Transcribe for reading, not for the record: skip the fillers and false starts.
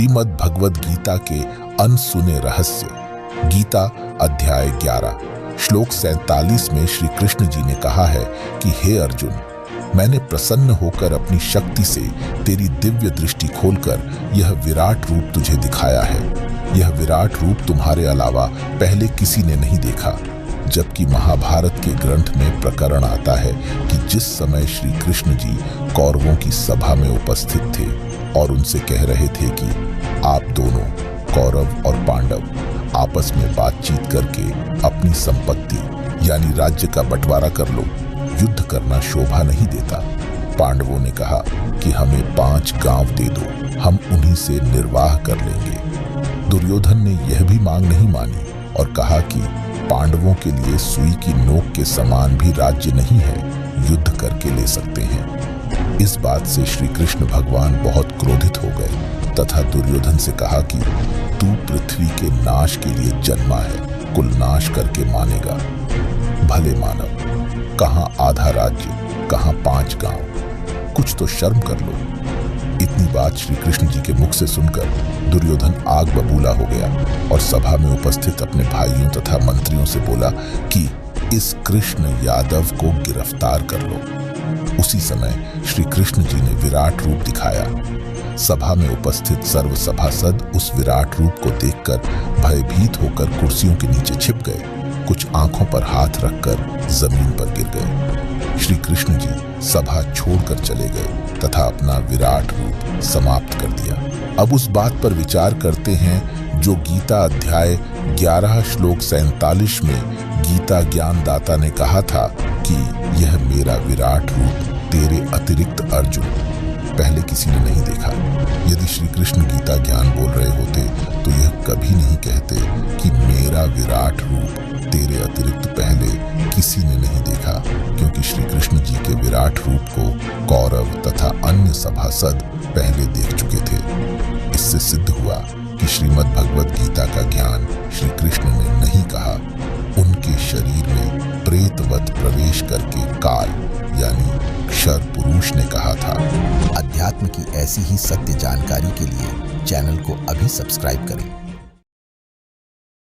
श्रीमद् भगवद गीता के अनसुने रहस्य। गीता अध्याय 11 श्लोक 47 में श्री कृष्ण जी ने कहा है कि हे अर्जुन, मैंने प्रसन्न होकर अपनी शक्ति से तेरी दिव्य दृष्टि खोलकर यह विराट रूप तुझे दिखाया है। यह विराट रूप तुम्हारे अलावा पहले किसी ने नहीं देखा। जबकि महाभारत के ग्रंथ में प्रकरण आता है कि जिस समय श्री कृष्ण जी कौरवों की सभा में उपस्थित थे और उनसे कह रहे थे कि आप दोनों कौरव और पांडव आपस में बातचीत करके अपनी संपत्ति यानी राज्य का बंटवारा कर लो, युद्ध करना शोभा नहीं देता। पांडवों ने कहा कि हमें 5 गांव दे दो, हम उन्हीं से निर्वाह कर लेंगे। दुर्योधन ने यह भी मांग नहीं मानी और कहा कि पांडवों के लिए सुई की नोक के समान भी राज्य नहीं है, युद्ध करके ले सकते हैं। इस बात से श्री कृष्ण भगवान बहुत क्रोधित हो गए तथा दुर्योधन से कहा कि तू पृथ्वी के नाश के लिए जन्मा है, कुल नाश करके मानेगा। भले मानव, कहां आधा राज्य, कहां 5 गांव, कुछ तो शर्म कर लो। इतनी बात श्री कृष्ण जी के मुख से सुनकर दुर्योधन आग बबूला हो गया और सभा में उपस्थित अपने भाइयों तथा मंत्रियों से बोला कि इस कृष्ण यादव को गिरफ्तार कर लो। उसी समय श्री कृष्ण जी ने विराट रूप दिखाया। सभा में उपस्थित सर्व सभासद उस विराट रूप को देखकर भयभीत होकर कुर्सियों के नीचे छिप गए। कुछ आंखों पर हाथ रखकर जमीन पर गिर गए। श्री कृष्ण जी सभा छोड़कर चले गए तथा अपना विराट रूप समाप्त कर दिया। अब उस बात पर विचार करते हैं जो गीता अध्याय 11 श्लोक 47 में गीता ज्ञानदाता ने कहा था कि यह मेरा विराट रूप तेरे अतिरिक्त अर्जुन पहले किसी ने नहीं देखा। यदि श्री कृष्ण गीता ज्ञान बोल रहे होते तो यह कभी नहीं कहते कि मेरा विराट रूप तेरे अतिरिक्त पहले किसी ने नहीं देखा, क्योंकि श्री कृष्ण जी के विराट रूप को कौरव तथा अन्य सभासद पहले देख चुके थे। इससे सिद्ध हुआ कि श्रीमद् भगवद गीता का ज्ञान श्री कृष्ण ने नहीं कहा, उनके शरीर में प्रेतवत प्रवेश करके काल यानी क्षर पुरुष ने कहा था। अध्यात्म की ऐसी ही सत्य जानकारी के लिए चैनल को अभी सब्सक्राइब करें।